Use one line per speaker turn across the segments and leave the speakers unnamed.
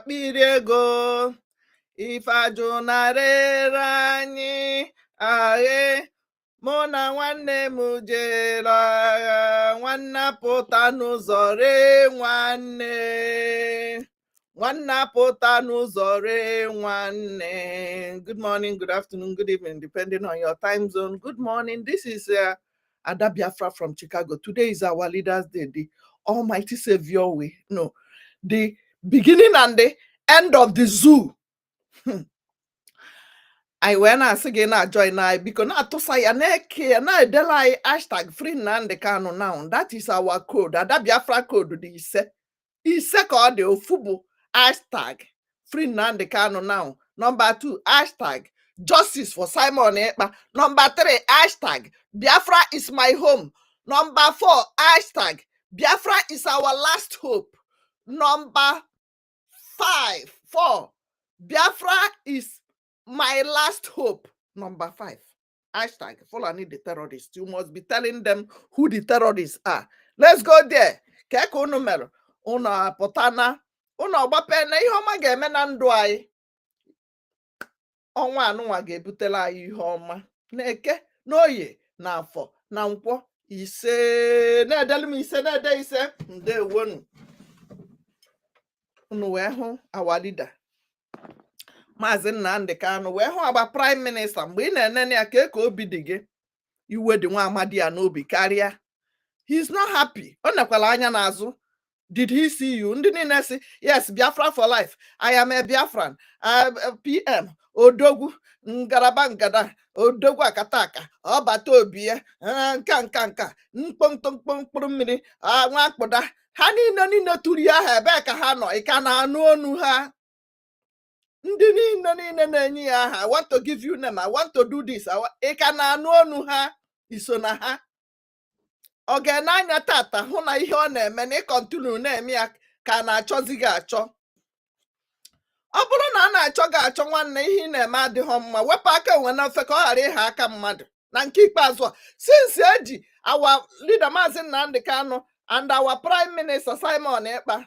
akpirego ifajunarere anyị aghe mona nwanne m jere agha nwanna pụta n'ụzọ ree nwanna pụta n'ụzọ ree nwanne. Good morning, good afternoon, good evening, depending on your time zone. Good morning. This is Ada Biafra from Chicago. Today is our Leaders Day, the Almighty Savior way. No, the beginning and the end of the zoo. I went as again I join I because not to say an hashtag free Nnamdi Kanu now. That is our code. Ada Biafra code is called the Ofubu hashtag free Nnamdi Kanu now. Number 2, hashtag justice for Simon Ekpa. Number 3, hashtag Biafra is my home. Number 4, hashtag Biafra is our last hope. Number 4, Biafra is my last hope. Number 5, hashtag Fulani the terrorists. You must be telling them who the terrorists are. Let's go there. Keko numero. Una potana. Una gbapena ihe ọma ga-eme na ndụ anyị. Ọnwa anụnwa ga-ebutela anyị ihe ọma. Na-eke, n'oye, na afọ, na nkwọ. Ise. Na-edelu m ise, na-ede ise. Ndewonu. Unu wee hụ our leader. Maazị Nnamdi Kanu wee hụ agba prime minister mgbe ị na-enene ya ka obi dị gị iwe dị nwa amadi ya n'obi karịa. He's not happy. Ọ nekwala anya n'azụ. Did he see you? Ndị niile sị, yes, Biafra for life. I am a Biafran. PM Odogwu ngaraba ngada Odogwu akataka ọbata obi ya nka mkpụrụ mmiri nwa akpụda ha niile tụrụ ya ha ebe ka ha nọ ị ka na-anụ onu ha. Ndị niile na-enye ya aha. I want to give you name. I want to do this. Ị ka na-anụ onu ha iso na ha. Ọ ga-anya tata hụ na ihe ọ na-eme na ịkọntinu na-eme ya ka na-achọzi gị achọ. Ọ bụrụ na a na-achọ gị achọ nwanne ihe ị na-eme adịghị mma, wepụ aka enwe na mfe ka ọ ghara ịha aka mmadụ. Na nke ikpeazụ a, since eji our leader Maazị Nnamdi Kanu and our prime minister Simon Ekpa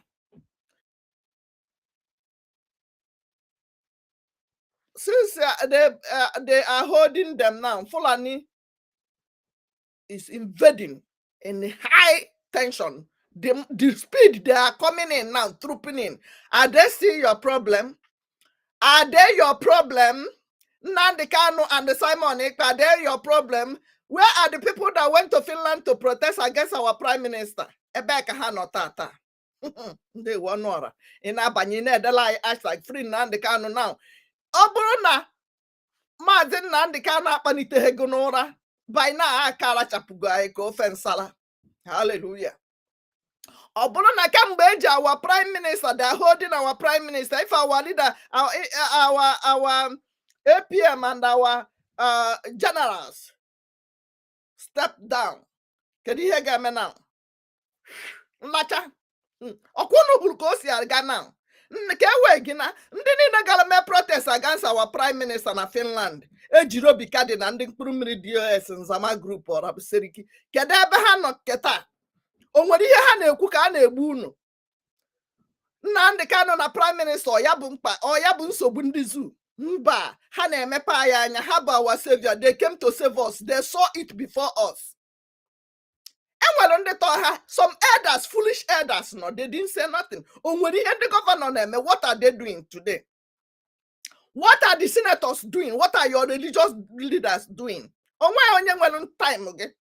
since they are holding them now, Fulani is invading in high tension. The speed they are coming in now, trooping in. Are they still your problem? Are they your problem? Nnamdi Kanu and the Simon Ekpa, are they your problem? Where are the people that went to Finland to protest against our prime minister? Ebeka ha no tata. They were not. In Abanyine, the lie hashtag free Nnamdi Kanu now. Ọ bụrụ na Maazị Nnamdi Kanu akpaniteghị gị n'ụra by now akara chapụgo anyị ka ofe nsala. Hallelujah. Ọ bụrụ na kemgbe eji our prime minister, they are holding our prime minister, if our leader, our APM and our generals step down, kedu ihe ga-eme now? Nlacha. Ọkwụnụ hụrụ ka o si aga now. Nke ewe gị na ndị niile gara mee protest against our prime minister na Finland ejiri obi kadị na ndị mkpụrụ mmiri DOS Nzama group ọra Seriki. Kedu ebe ha nọ keta? O nwere ihe ha na-ekwu ka a na-egbu unu? Nnamdi Kanu na prime minister ọ ya bụ mkpa, ọ ya bụ nsogbu ndị zoo? Mba, ha na-emepe anyị anya. Ha bụ our savior. They came to save us. They saw it before us. Enwere ndị tọ ha, some elders, foolish elders, no, they didn't say nothing. O nwere ihe ndị governor na-eme. What are they doing today? What are the senators doing? What are your religious leaders doing? Onwe onye nwere time gị.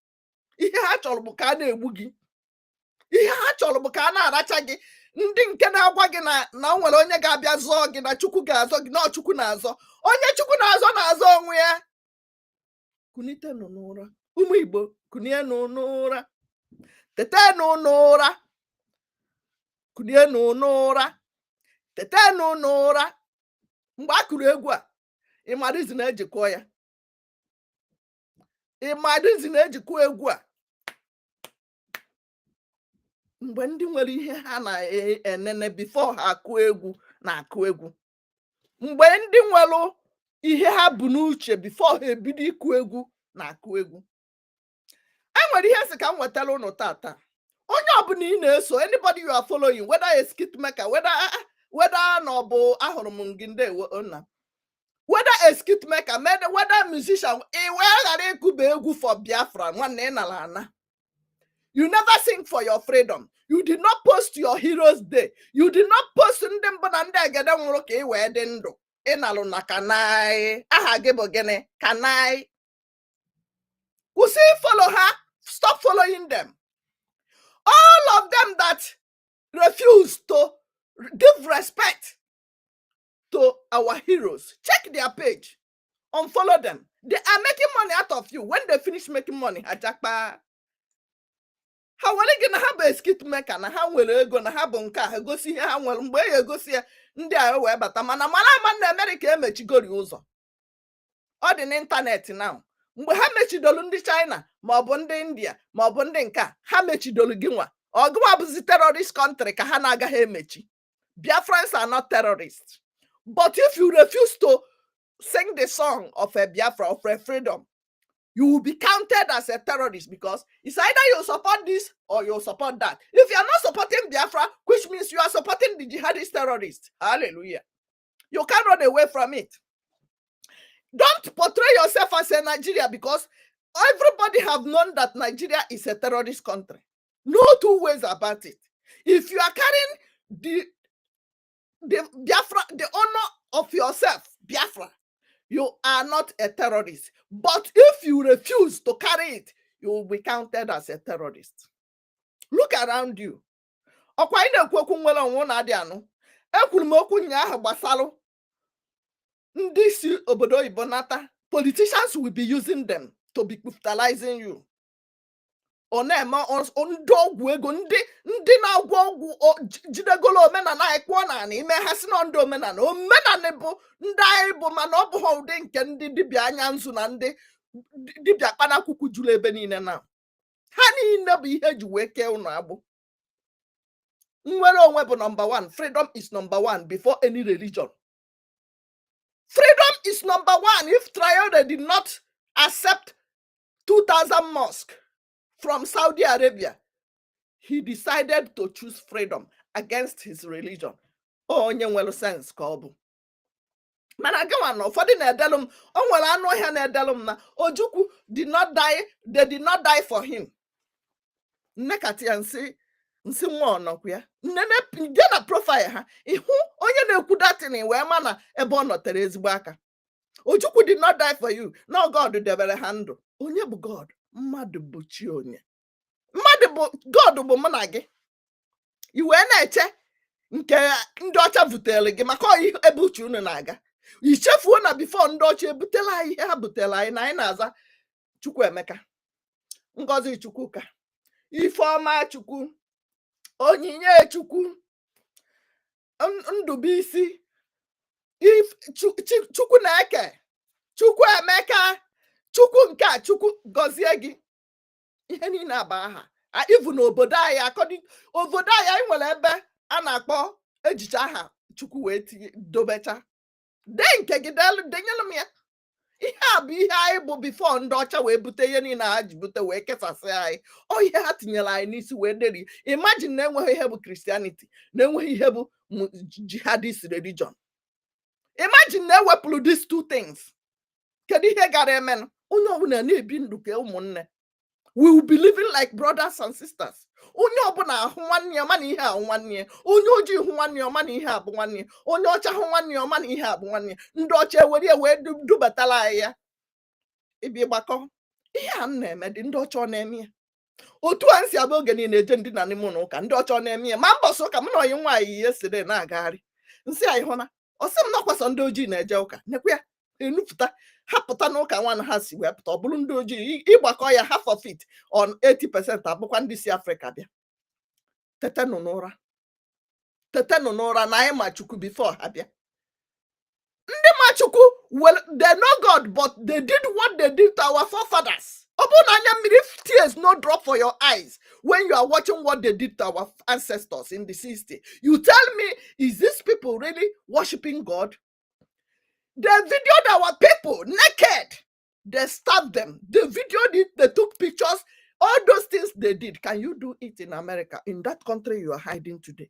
Ihe ha chọrọ bụ ka a na-egbu gị. Ihe ha chọrọ bụ ka a na-aracha gị. Ndị nke na-agwa gị na o nwere onye ga-abịa zọọ gị na Chukwu ga-azọ gị, na Chukwu na-azọ. Onye Chukwu na-azọ onwe ya. Kunitenụ n'ụra. Ụmụ Igbo, kunienụ n'ụra. Tetenụ n'ụra. Kunienụ n'ụra. Tetenụ n'ụra. Mgbe a kụrụ egwu a, ịmadizi na-ejikọ ya. Ịmadizi na-ejikọ egwu a. Mgbe ndị nwere ihe ha na-enene before ha akụ egwu na-akụ egwu. Mgbe ndị nwere ihe ha bụ n'uche before ha ebido ịkụ egwu na-akụ egwu. Enwere ihe si ka m wetara unu tata. Onye ọbụla ị na-eso, anybody you are following, whether a skit maker, whether noble ahorumunginde ona. Whether a skit maker, whether musician, for Biafra, you never sing for your freedom. You did not post your Heroes Day. You did not post them, but I get them okay where then do. Enaluna kanai, ahagebo kanai. Who say follow her? Stop following them. All of them that refuse to give respect to our heroes, check their page, unfollow them. They are making money out of you. When they finish making money, ajakpa. How will they gonna have a skit maker? And how will they gonna have a car? Go see how well you go see ndị a wee bata mana na America emechigori ụzọ. Ọ dị n'ịntanetị now. Mgbe ha mechidolu ndị China ma ọ bụ ndị India ma ọ bụ ndị nka ha mechidolu gị nwa. Ọgụwa bụzi terrorist country ka ha na-agaghị emechi. Biafrans are not terrorists. But if you refuse to sing the song of a Biafra, of a freedom, you will be counted as a terrorist because it's either you support this or you support that. If you are not supporting Biafra, which means you are supporting the jihadist terrorists. Hallelujah. You can't run away from it. Don't portray yourself as a Nigeria because everybody have known that Nigeria is a terrorist country. No two ways about it. If you are carrying the Biafra, the honor of yourself, Biafra, you are not a terrorist. But if you refuse to carry it, you will be counted as a terrorist. Look around you. Politicians will be using them to be brutalizing you. Onema ondogwu ego ndị na-agwọ ọgwụ jidegolo omenala ekwo na ime ha si na ndị omenala omenala bụ ndị anyị bụ mana ọ bụghị ụdị nke ndị dibịa anya nzu na ndị dibịa kpanakwụkwụ juru ebe niile na ha niile bụ ihe ji wee kee ụnụ agbụ. Nnwere onwe bụ number one. Freedom is number one before any religion. Freedom is number one. If Traore did not accept 2,000 mosques from Saudi Arabia, he decided to choose freedom against his religion. Onye nwere sense ka ọ bụ. Mana gawa na ụfọdụ na-edelum o nwere anụ ọhịa na-edelum na Ojukwu did not die. They did not die for him. Nnekati ya nsị nwa ọnọkwu ya. Nnene bịa na profile ha ihu onye na-ekwu datin wee ma na ebe ọ nọtere ezigbo aka. Ojukwu did not die for you. No, God debere ha ndụ. Onye bụ God? Mmadụ bụ chi onye. Mmadụ bụ God bụ mụ na gị. Iwe na-eche nke ndị ọcha butere gị maka ebe uche unu na-aga. Ichefuo na before ndị ọcha ebutela anyị ihe ha butere anyị na anyị na-aza Chukwuemeka, Ngozi Chukwuka, Ifeọma Chukwu, Onyinye Chukwu, Ndubuisi, Chukwu na-eke, Chukwuemeka, Chukwu nke a Chukwu gọzie gị. Ihe niile aba aha. Ivu na obodo anyị obodo anyị nwere ebe a na-akpọ ejiche aha Chukwu wee dobecha. De nke gị denyelu m ya. Ihe a bụ ihe anyị bụ before ndị ọcha wee bute ihe niile ha ji bute wee kesasị anyị. Ọ ihe ha tinyere anyị n'isi wee deri. Imagine na enweghị ihe bụ Christianity, na enweghị ihe bụ jihadist religion. Imagine na ewepụrụ these two things. Kedu ihe gara eme? Onye ọbụla na-ebi ndụ ka ụmụnne. We will be living like brothers and sisters. Onye ọbụla ahụ nwanne ya mana ihe ahụ nwanne ya. Onye ojii hụ nwanne ya mana ihe abụ nwanne ya. Onye ọcha hụ nwanne ya mana ihe abụ nwanne ya. Ndị ọcha ewere wee dubatala anyị ya. Ibi gbakọ. Ihe a na-eme dị ndị ọcha ọ na-eme ya. Otu a nsi abụ oge niile eje ndị na n'ime ụka ndị ọcha ọ na-eme ya. Ma mbọsị ụka mụ na onye nwaanyị ihe siri na-agagharị. Nsị anyị hụ na ọ sị m nọkwasọ ndị ojii na-eje ụka. Nekwe ya enupụta hapụta n'ụka nwana ha si wee pụta ọ bụrụ ndị ojii ịgbakọ ya half of it on 80% abụkwa ndị si Afrịka bịa. Tetenụ n'ụra na anyị ma Chukwu before ha bịa. Ndị ma Chukwu, well, they know God, but they did what they did to our forefathers. If tears no drop for your eyes when you are watching what they did to our ancestors in the 60s, you tell me, is these people really worshiping God? They videoed our people naked. They stabbed them. They videoed it. They took pictures. All those things they did. Can you do it in America? In that country you are hiding today.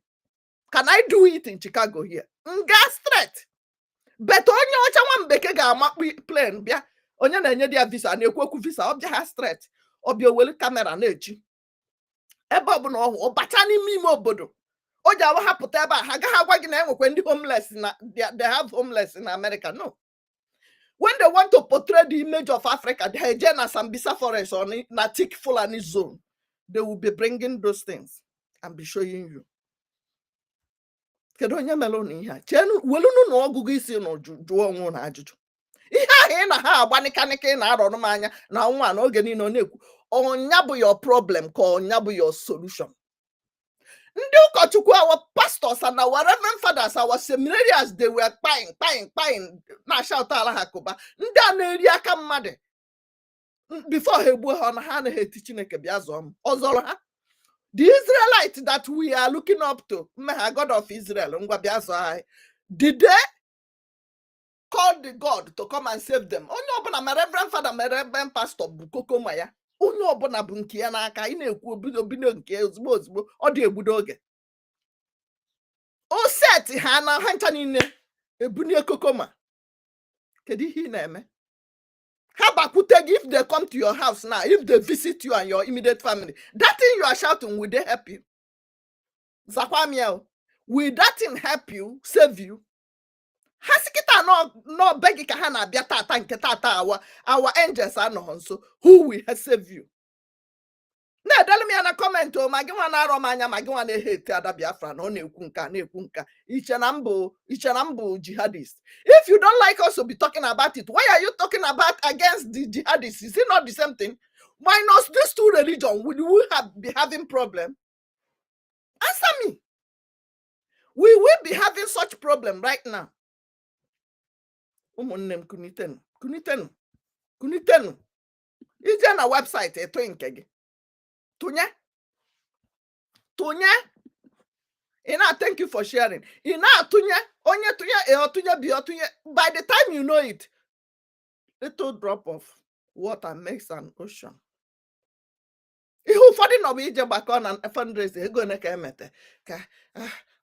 Can I do it in Chicago here? Nga straight. But onye ọcha nwa mbeke ga-amakpu plane bịa. Onye na-enye dia visa na-ekwu visa ọ bịa ha straight. Ọ bịa welu kamera na-echi. Ebe ọ bụ na ọ bata n'ime ime obodo. O ji awa hapụta ebe a ha agaghị agwa gị na enwekwe ndị homeless na they have homeless in America. No. When they want to portray the image of Africa, they are na Sambisa forest or na thick Fulani zone. They will be bringing those things and be showing you. Kedu onye meloni ihe chenu welunu na ogugu isi no juo onwu na ajuju. Ihe ahụ na ha agbanikanika na arọrụ m anya na nwa na oge niile na-ekwu onya bụ your problem ka onya bụ your solution. Ndị ụkọchukwu, our pastors and our reverend fathers, our seminarians, they were crying, na shout ala ha koba. Ndị a na-eri aka mmadụ before ha egbuo ha na ha na heti Chineke bịa zọọ m. Ọzọrọ ha. The Israelites that we are looking up to, God of Israel, did they call the God to come and save them? Onye ọbụla my reverend father, my reverend pastor bukoko maya. Onye ọbụla bụ nke ya n'aka, ị na-ekwu obido nke ozugbo ọ dị egbudo oge. O set ha na ha ncha niile ebunye kokoma. Kedu ihe ị na-eme? Ha bakwute gị, if they come to your house now, if they visit you and your immediate family, that thing you are shouting, will they help you? Zakwamiel, will that thing help you, save you? Hasikita no begi ka ha na-abịa tata nke tata our angels are no nso. Who will save you? Na edelu m ya na comment o ma gị nwa na arọ m anya ma gị nwa na-ehete ada Biafra na ọ na-ekwu nka iche na mbụ jihadist. If you don't like us to be talking about it, why are you talking about against the jihadists? Is it not the same thing? Minus these two religions, would we be having problem? Answer me. We will be having such problem right now. Umunnem kuniten. Is there a website a twin Tunya. Ina, thank you for sharing. Ina tunya, onye tunya, by the time you know it, little drop of water makes an ocean. Ihu fọdụ no be ije gbakọ na fundraising ego ne ka emete ka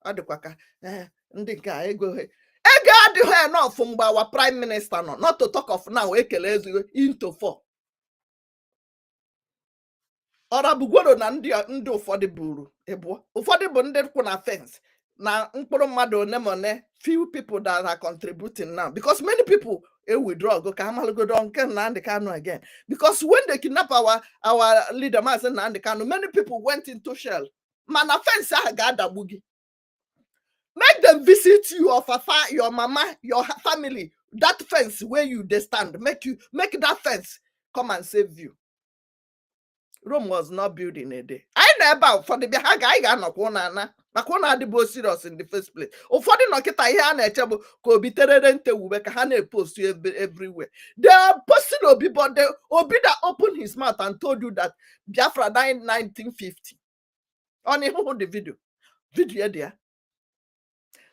adịkwa ka ndị nke a ego adịghị enough mgbe our prime minister no, not to talk of now ekele ezigbo into 4. Ọra bugworo na ndị ụfọdụ buru ebu. Ụfọdụ bụ ndị kwụ na fence na mkpụrụ mmadụ one few people that are contributing now, because many people withdraw go ka amalogodo nke Nnamdi Kanu again, because when they kidnap our leader Mazi Nnamdi Kanu, many people went into shell. Mana fence ahụ ga-adagbu gị. Make them visit you of your mama, your family. That fence where you they stand, make that fence come and save you. Rome was not built in a day. I never for the Biaga, I got no corner. Makona the boss serious in the first place. O for the Nokita here and table could be terrorente Ubeka Hane post you everywhere. They are posting Obi, but the Obi that opened his mouth and told you that Biafra died in 1950. Only hold the video. Video there.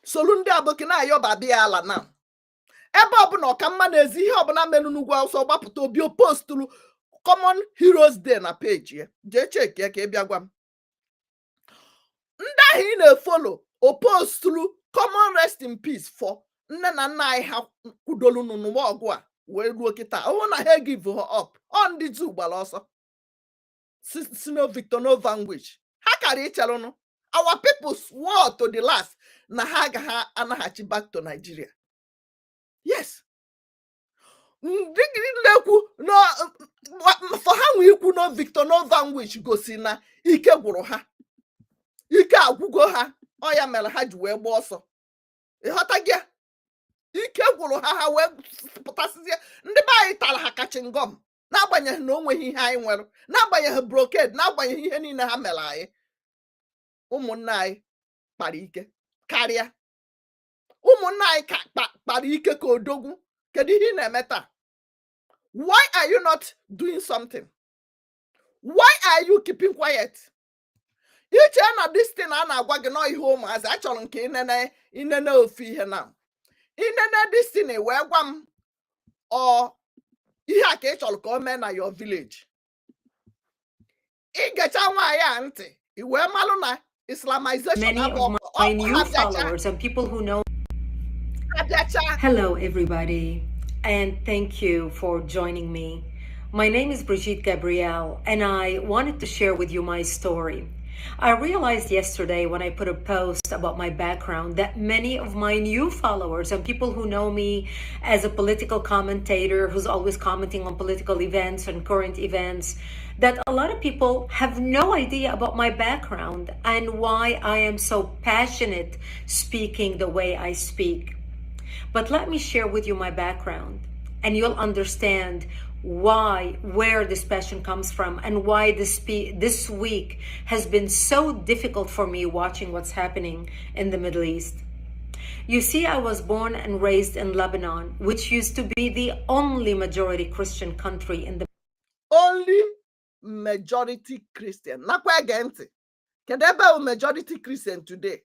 Solunde abokina yoba biala now. Ebe obuno kamma ezi ihe obuna menu n'ugwu Hausa gbapụta Obi post to Common Heroes Day na page here. Je check ya ka e bia gwam. Nda hi na follow o post through common rest in peace for nne na nna anyị ha kwudolu n'ụwa ọgụ a wee ruo kịta. Ọ na ha give her up. On the two gbara ọsọ. Sino Victor no vanquish. Ha kara ichelụ nụ. Our people swore to the last na ha anaghachi back to Nigeria. Yes. No, for how we could know Victor no vanquish gosi na ike gwụrụ ha. Ike agwụgo ha. Oya mere ha ji wee gba ọsọ. Ịghọta gị? Ike gwụrụ ha wee pụtasịzie. Ndị be anyị tara ha kachingom. N'agbanyeghị na o nweghị ihe anyị nwere. N'agbanyeghị brocade. N'agbanyeghị ihe niile ha mere anyị. Ụmụnne anyị kpara ike karịa. Ụmụnne anyị kpara ike ka odogwu. Kedu ihe ị na-eme taa? Why are you not doing something? Why are you keeping quiet? Iche na this thing a na-agwa gị no ihe ụmụazị achọrọ nke inene ofu ihe na. Inene this thing wee gwa m ihe a ka ị chọrọ ka o mee na your village. Ị gecha nwaanyị a ntị, i wee malụ na Islamization.
Many of my new followers and people who know. Hello, everybody, and thank you for joining me. My name is Brigitte Gabrielle, and I wanted to share with you my story. I realized yesterday when I put a post about my background that many of my new followers and people who know me as a political commentator who's always commenting on political events and current events, that a lot of people have no idea about my background and why I am so passionate speaking the way I speak. But let me share with you my background, and you'll understand where this passion comes from, and why this week has been so difficult for me watching what's happening in the Middle East. You see, I was born and raised in Lebanon, which used to be the only majority Christian country in the
only majority Christian. Nakwa gente. Kedebe majority Christian today.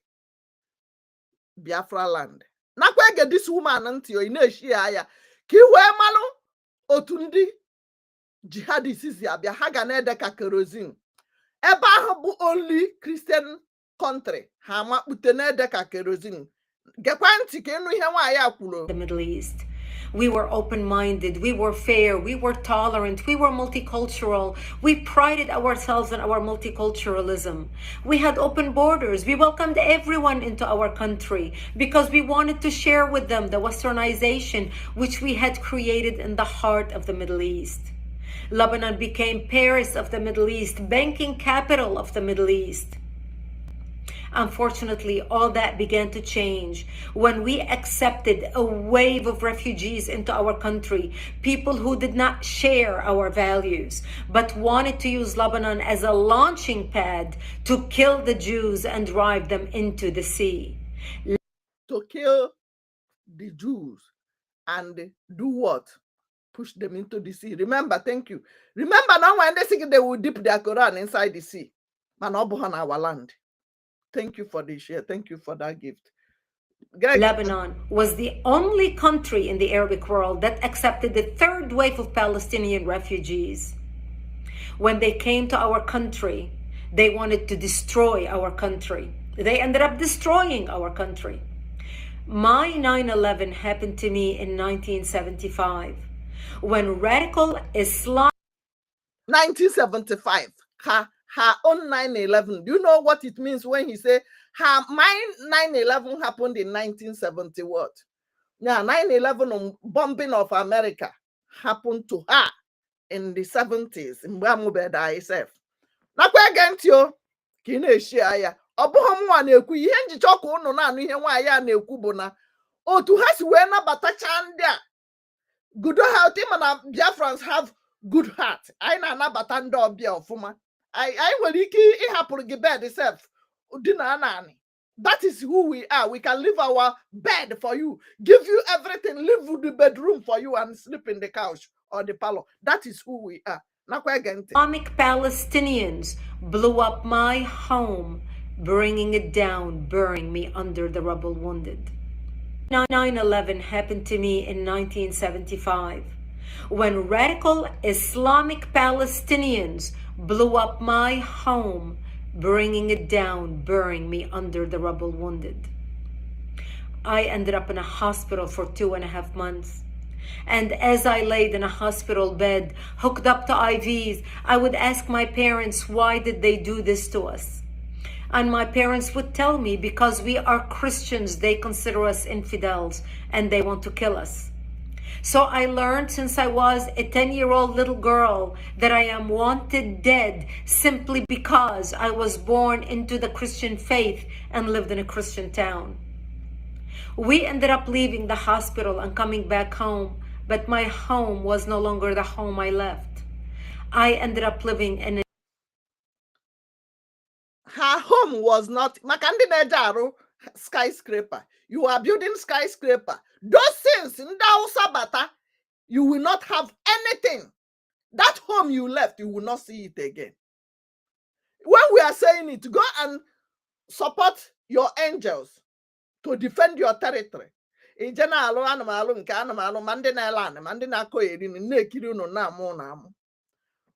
Biafra land. Nakwa get this woman until you know she aya. Kiwe manu otundi Jihad is ya haga na edeka kerosene. Eba ahụ only Christian country. Ha makpute na edeka kerosene. Gekwa ntị ka enu ihe nwaanyị akwuru.
The Middle East. We were open-minded, we were fair, we were tolerant, we were multicultural. We prided ourselves on our multiculturalism. We had open borders. We welcomed everyone into our country because we wanted to share with them the westernization which we had created in the heart of the Middle East. Lebanon became Paris of the Middle East, banking capital of the Middle East. Unfortunately, all that began to change when we accepted a wave of refugees into our country, people who did not share our values, but wanted to use Lebanon as a launching pad to kill the Jews and drive them into the sea.
To kill the Jews and do what? Push them into the sea. Remember, thank you. Remember now when they think they will dip their Quran inside the sea. Man, on our land. Thank you for the share. Thank you for that gift.
Lebanon was the only country in the Arabic world that accepted the third wave of Palestinian refugees. When they came to our country, they wanted to destroy our country. They ended up destroying our country. My 9/11 happened to me in 1975 when radical Islam...
1975. Her own 9/11. Do you know what it means when he say my 9/11 happened in 1970 what? Yeah, 9/11 bombing of America happened to her in the 70s in Mubeda itself. Nakwa against you, Kineshia ya. Obuhom wa na-ekwu ihe njicha ọkụ unu na-anụ ihe nwaanyị a na-ekwu bụ na otu ha si wee nabatacha ndị a good health mana Biafrans have good heart. Anyị na-anabata ndị ọbịa ọfụma. I will ihapụrụ gị bed self. That is who we are. We can leave our bed for you, give you everything, leave the bedroom for you and sleep in the couch or the parlor. That is who we are.
Islamic Palestinians blew up my home, bringing it down, burying me under the rubble wounded. 9/11 happened to me in 1975 when radical Islamic Palestinians blew up my home, bringing it down, burying me under the rubble wounded. I ended up in a hospital for 2.5 months. And as I laid in a hospital bed, hooked up to IVs, I would ask my parents, why did they do this to us? And my parents would tell me, because we are Christians, they consider us infidels and they want to kill us. So I learned since I was a 10-year-old little girl that I am wanted dead simply because I was born into the Christian faith and lived in a Christian town. We ended up leaving the hospital and coming back home, but my home was no longer the home I left. I ended up living in a...
Her home was not Makandi Nejaro skyscraper. You are building skyscraper. Those things in Sabata, you will not have anything. That home you left, you will not see it again. When we are saying it, go and support your angels to defend your territory. In general,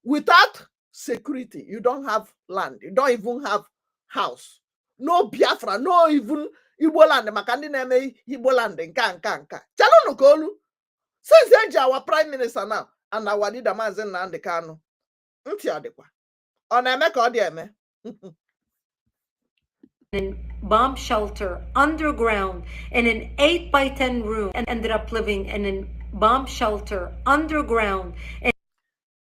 without security, you don't have land. You don't even have house. no Biafra, no even Igbo land, makandi neme Igbo land, nka. Chalonu kolu. Since our prime minister now, and our leader Mazen Nnamdi Kanu. Nti adekwa. Ona-eme ka ọ dị eme.
In bomb shelter underground in an 8x10 room, and ended up living in a bomb shelter underground.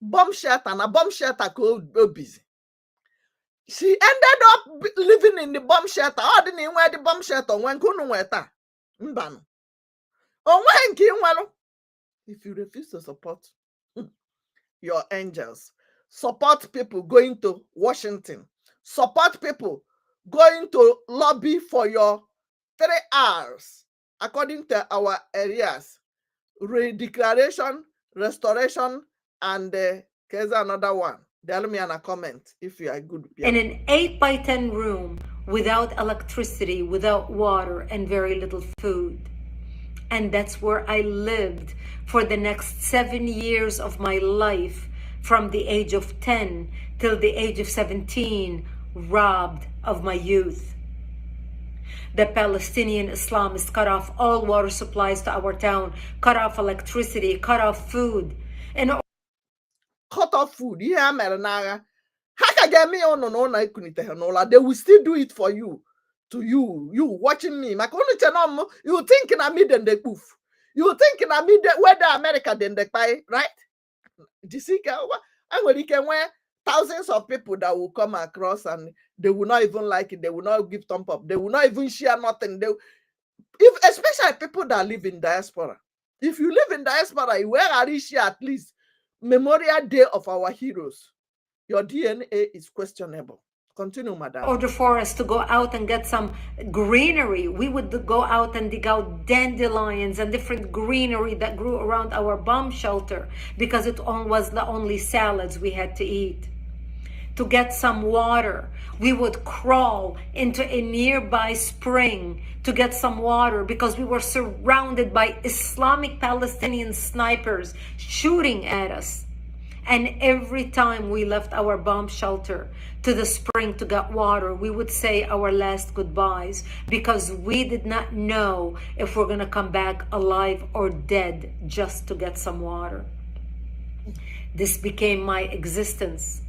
Bomb shelter na bomb shelter ko busy. She ended up living in the bomb shelter. Oh, didn't even wear the bomb shelter when kunu weta. Mbano. Onwe nke nwalo. If you refuse to support your angels, support people going to Washington, support people going to lobby for your 3 hours according to our areas, redeclaration, restoration, and there's another one. Tell me in a comment if you are good.
In an 8x10 room without electricity, without water, and very little food. And that's where I lived for the next 7 years of my life, from the age of 10 till the age of 17, robbed of my youth. The Palestinian Islamists cut off all water supplies to our town, cut off electricity, cut off food. And
cut off food. They will still do it for you. To you watching me. You think in me then they poof. You think in me whether America then they buy, right? Where thousands of people that will come across and they will not even like it, they will not give thumb up, they will not even share nothing. Especially people that live in diaspora. If you live in diaspora, where are you share at least Memorial Day of our heroes? Your DNA is questionable. Continue, madam.
In order for us to go out and get some greenery, we would go out and dig out dandelions and different greenery that grew around our bomb shelter, because it was the only salads we had to eat. To get some water, we would crawl into a nearby spring to get some water, because we were surrounded by Islamic Palestinian snipers shooting at us. And every time we left our bomb shelter to the spring to get water, we would say our last goodbyes, because we did not know if we're going to come back alive or dead just to get some water. This became my existence.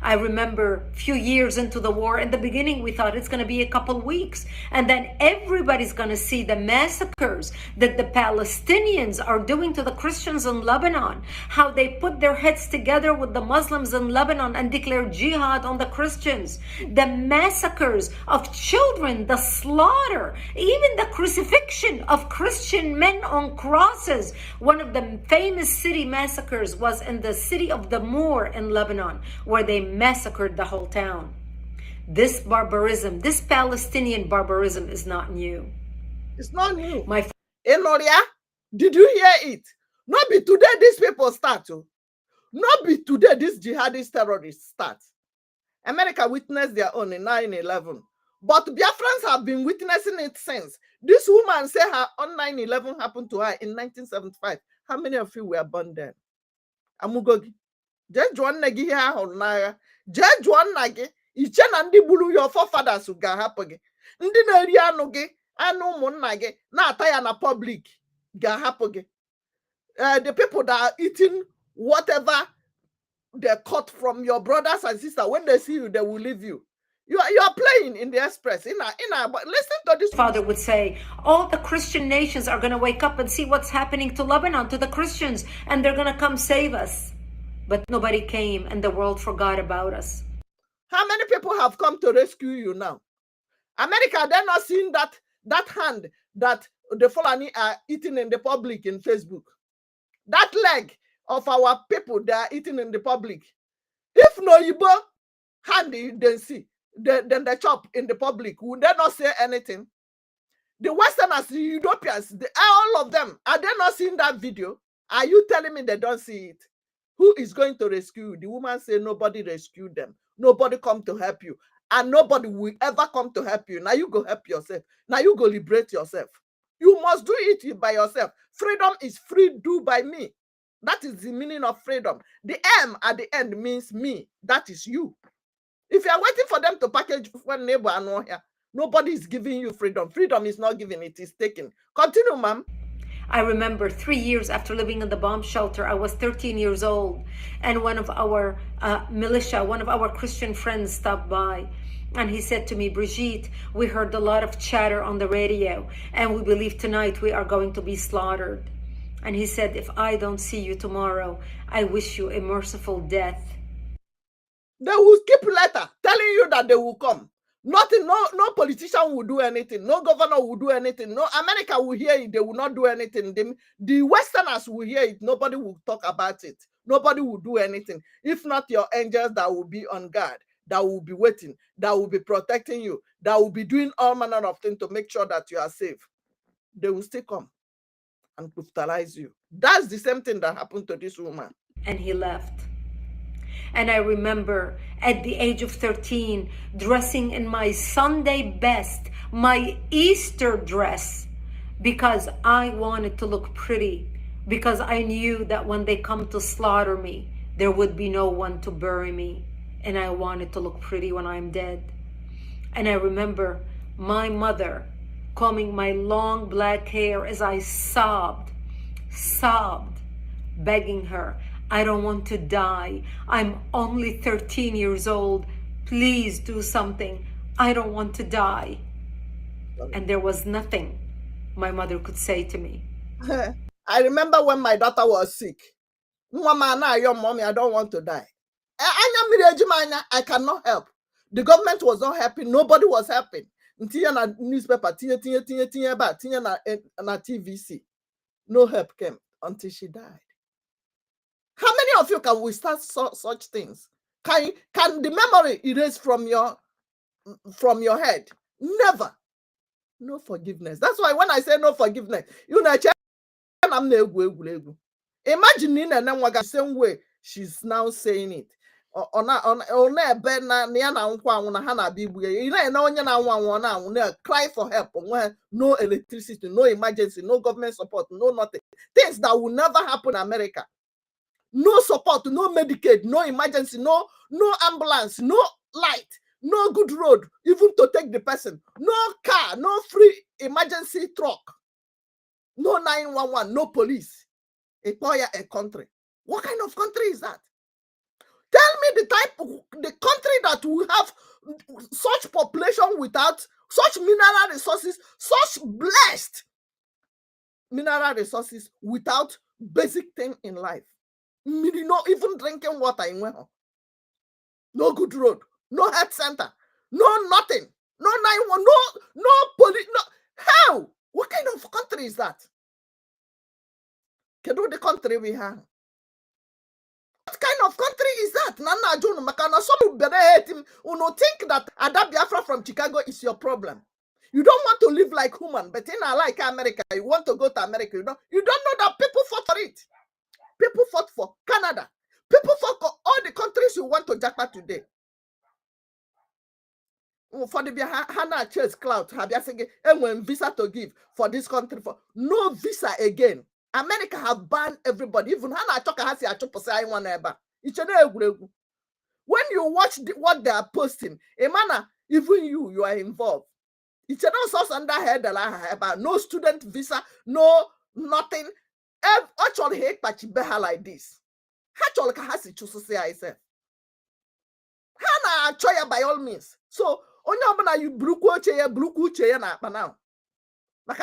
I remember a few years into the war, in the beginning we thought it's going to be a couple weeks, and then everybody's going to see the massacres that the Palestinians are doing to the Christians in Lebanon, how they put their heads together with the Muslims in Lebanon and declare jihad on the Christians, the massacres of children, the slaughter, even the crucifixion of Christian men on crosses. One of the famous city massacres was in the city of Damour in Lebanon, where they massacred the whole town. This barbarism, this Palestinian barbarism, is not new.
It's not new. My Enoria, did you hear it? Not be today these people start. Not be today these jihadist terrorists start. America witnessed their own in 9/11. But Biafrans have been witnessing it since. This woman said her on 9/11 happened to her in 1975. How many of you were born then? Amugogi. Jejuan nagi ha honaya. Jejuan nagi. Iche na ndi bulu your forefathers ga hapụ gị. Ndị na-eri anụ gị, anụ ụmụnna gị, na-ata ya na public ga hapụ gị. The people that are eating whatever they cut from your brothers and sisters, when they see you, they will leave you. You are playing in the express. Listen to this.
Father would say, all the Christian nations are going to wake up and see what's happening to Lebanon, to the Christians, and they're going to come save us. But nobody came, and the world forgot about us.
How many people have come to rescue you now? America, they're not seeing that hand that the Fulani are eating in the public in Facebook. That leg of our people they are eating in the public. If no Igbo hand they see, then they chop in the public. Would they not say anything? The Westerners, the Europeans, all of them, are they not seeing that video? Are you telling me they don't see it? Who is going to rescue you? The woman said nobody rescued them. Nobody come to help you. And nobody will ever come to help you. Now you go help yourself. Now you go liberate yourself. You must do it by yourself. Freedom is free do by me. That is the meaning of freedom. The M at the end means me. That is you. If you are waiting for them to package one neighbor and here, nobody is giving you freedom. Freedom is not given, it is taken. Continue, ma'am.
I remember 3 years after living in the bomb shelter, I was 13 years old, and one of our militia, one of our Christian friends stopped by, and he said to me, Brigitte, we heard a lot of chatter on the radio, and we believe tonight we are going to be slaughtered. And he said, if I don't see you tomorrow, I wish you a merciful death.
They will keep letter telling you that they will come. Nothing, no politician will do anything. No governor will do anything. No America will hear it. They will not do anything. The Westerners will hear it. Nobody will talk about it. Nobody will do anything. If not your angels that will be on guard, that will be waiting, that will be protecting you, that will be doing all manner of things to make sure that you are safe. They will still come and brutalize you. That's the same thing that happened to this woman.
And he left. And I remember at the age of 13, dressing in my Sunday best, my Easter dress, because I wanted to look pretty, because I knew that when they come to slaughter me, there would be no one to bury me. And I wanted to look pretty when I'm dead. And I remember my mother combing my long black hair as I sobbed, begging her, I don't want to die. I'm only 13 years old. Please do something. I don't want to die. And there was nothing my mother could say to me.
I remember when my daughter was sick. Mama, your mommy, I don't want to die. I cannot help. The government was not helping. Nobody was helping. Na newspaper, na TVC. No help came until she died. How many of you can withstand such things? Can the memory erase from your head? Never. No forgiveness. That's why when I say no forgiveness, you know, imagine in the same way she's now saying it. Cry for help. No electricity, no emergency, no government support, no nothing. Things that will never happen in America. No support, no Medicaid, no emergency, no ambulance, no light, no good road, even to take the person, no car, no free emergency truck, no 911, no police. A country. What kind of country is that? Tell me the country that will have such population without such mineral resources, such blessed mineral resources without basic thing in life. Not even drinking water in well. No good road, no health center, no nothing, no 911, no police, no how? What kind of country is that? Can do the country we have. What kind of country is that? Nana John Makana, some hate him. You know, think that Ada Biafra from Chicago is your problem. You don't want to live like human, but in like America, you want to go to America. You don't know that people fought for it. People fought for Canada. People fought for all the countries you want to jackpot today. For the Hannah Chase Cloud, and when visa to give for this country, for no visa again. America have banned everybody. Even Hannah Choka has a chop say one ever. When you watch what they are posting, Emana, even you are involved. It's not source under head about no student visa, no nothing. Actually, hate Pachibeha like this. Actually, Kahasi choose say I say. Hannah Choya by all means. So, Onyabana, you bruku cheye na now. I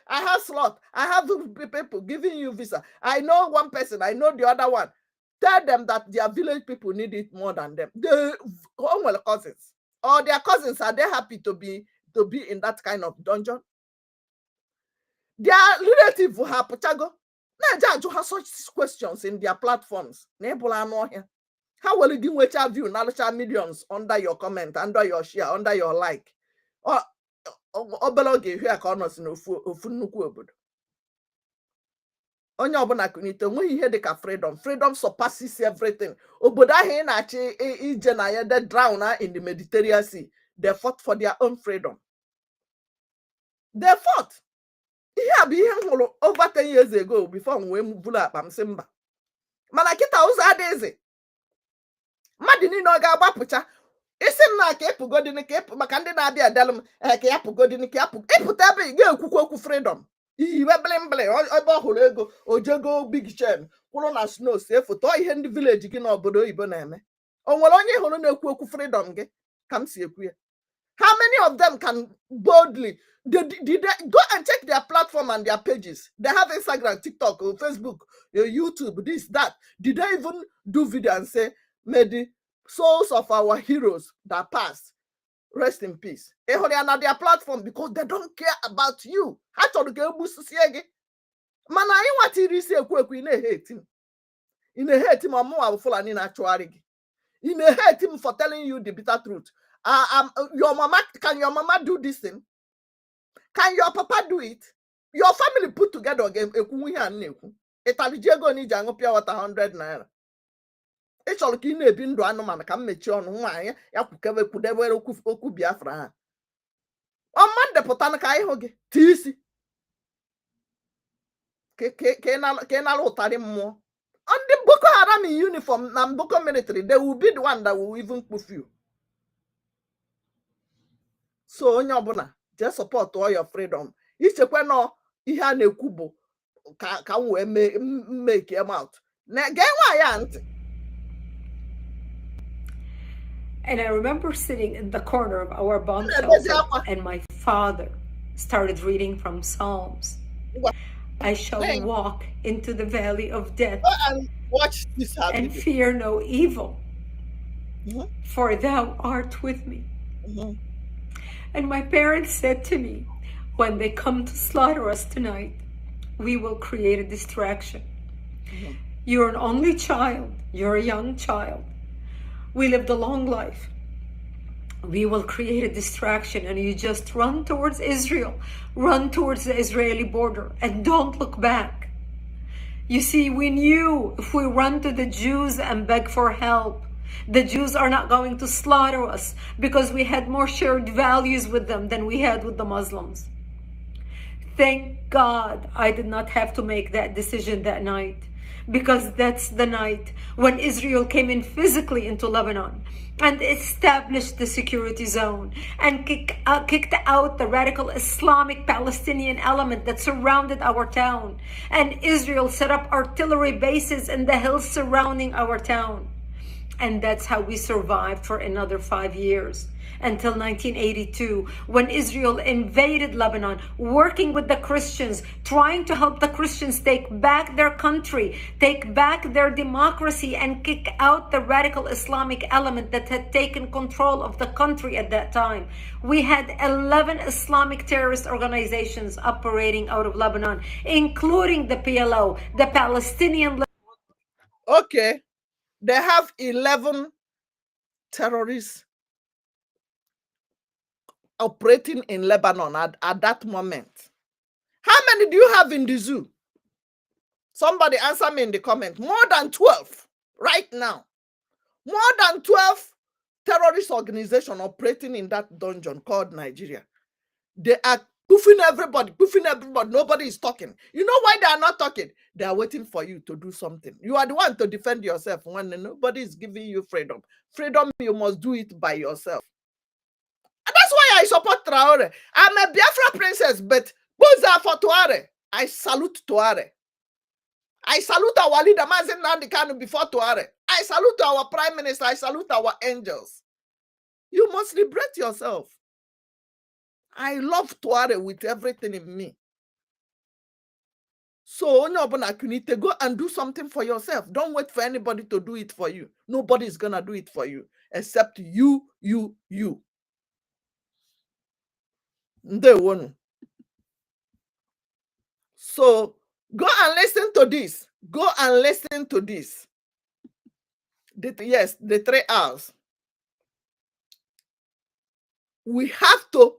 have slot. I have people giving you visa. I know one person. I know the other one. Tell them that their village people need it more than them. The cousins or their cousins, are they happy to be in that kind of dungeon? Their relative will have Pochago. Now, have such questions in their platforms. How will you give you millions under your comment, under your share, under your like? Or obeloge here ka ono si ofu nnukwu obodo onye ọbụla kunite nweghị ihe dịka freedom surpasses everything. Obodo ahụ na-achị ije na ya they drown in the Mediterranean Sea. They fought for their own freedom. They fought. Ihe a bụ ihe m hụrụ over 10 years ago before m wee bụrụ akpa m sị mba mana kịta ụzọ adịghịzi mmadụ niile ọ ga-agbapụcha Isi na ka epugodini ka epu maka ndị na-abịa adalụ m ka yapụgodini ka yapụ ịpụta ebe ị ga-ekwukwa okwu freedom iwe blimbli ebe ọ hụrụ ego ojego big chen kwụrụ na snow see foto ihe ndị vileji gị n'obodo oyibo na-eme. O nwere onye hụrụ na-ekwu okwu freedom gị ka m si ekwu ya? How many of them can boldly did they go and check their platform and their pages? They have Instagram, TikTok, or Facebook, YouTube, this, that. Did they even do video and say, may the souls of our heroes that passed rest in peace? They are on their platform because they don't care about you. Mana I want to say in a hate him. In a hate him, in a hate him for telling you the bitter truth. Your mama, can your mama do this thing? Can your papa do it? Your family put together again. Italijego ni jango pia wata 100 naira. It's all kine bindu anoman kam mechi onu nwanye ya kukebe kudebe oku Biafra ha. Man deputana ka iho gi tisi. Ke na lotari mmụọ. On the Boko Haram in uniform and Boko military, they will be the one that will even poof you. So onye just support all your freedom. Ichekwe no ihe a na-ekwu bụ ka we make him out.
And I remember sitting in the corner of our bomb shelter, and my father started reading from Psalms. I shall walk into the valley of death
and watch this happen.
And fear no evil, for thou art with me. And my parents said to me, when they come to slaughter us tonight, we will create a distraction. You're an only child. You're a young child. We lived a long life. We will create a distraction, and you just run towards Israel, run towards the Israeli border, and don't look back. You see, we knew if we run to the Jews and beg for help, the Jews are not going to slaughter us because we had more shared values with them than we had with the Muslims. Thank God I did not have to make that decision that night, because that's the night when Israel came in physically into Lebanon and established the security zone and kicked out the radical Islamic Palestinian element that surrounded our town. And Israel set up artillery bases in the hills surrounding our town. And that's how we survived for another 5 years, until 1982, when Israel invaded Lebanon, working with the Christians, trying to help the Christians take back their country, take back their democracy, and kick out the radical Islamic element that had taken control of the country at that time. We had 11 Islamic terrorist organizations operating out of Lebanon, including the PLO, the Palestinian...
Okay. They have 11 terrorists operating in Lebanon at that moment. How many do you have in the zoo? Somebody answer me in the comment. More than 12 right now. More than 12 terrorist organizations operating in that dungeon called Nigeria. They are poofing everybody. Nobody is talking. You know why they are not talking? They are waiting for you to do something. You are the one to defend yourself when nobody is giving you freedom. Freedom, you must do it by yourself. And that's why I support Traore. I'm a Biafra princess, but Boza for Traore. I salute Traore. I salute our leader, Mazen Nandikanu, before Traore. I salute our prime minister. I salute our angels. You must liberate yourself. I love Traore with everything in me. So, you need to go and do something for yourself. Don't wait for anybody to do it for you. Nobody is going to do it for you except you. So, go and listen to this. Go and listen to this. Yes, the 3 hours. We have to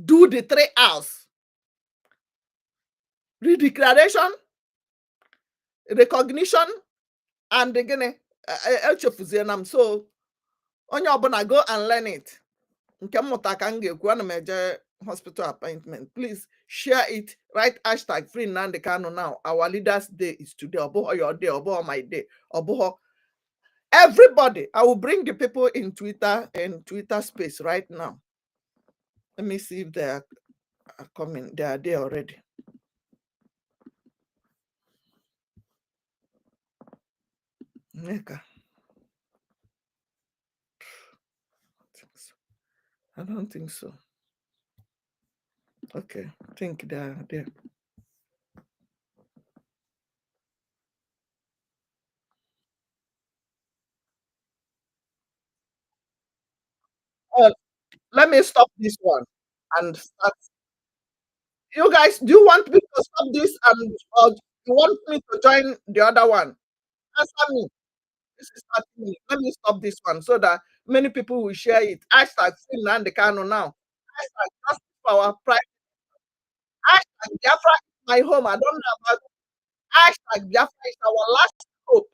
do the 3 hours. Redeclaration, recognition, and again, so onye ọbụla go and learn it. Nke mmụta ka m ga-ekwu, ana m eje hospital appointment. Please share it. Write hashtag free Nnamdi Kanu now. Our leaders' day is today. Oboho your day. Oboho my day. Oboho. Everybody, I will bring the people in Twitter and Twitter space right now. Let me see if they are coming. They are there already. Neka. I don't think so. Okay, I think they are there. Let me stop this one and start. You guys, do you want me to stop this and or you want me to join the other one? Answer me. This is 30 minutes. Let me stop this one so that many people will share it. Hashtag free Nnamdi Kanu now. Hashtag justice for our pride. Hashtag Biafra is my home. I don't know about hashtag Biafra is our last hope.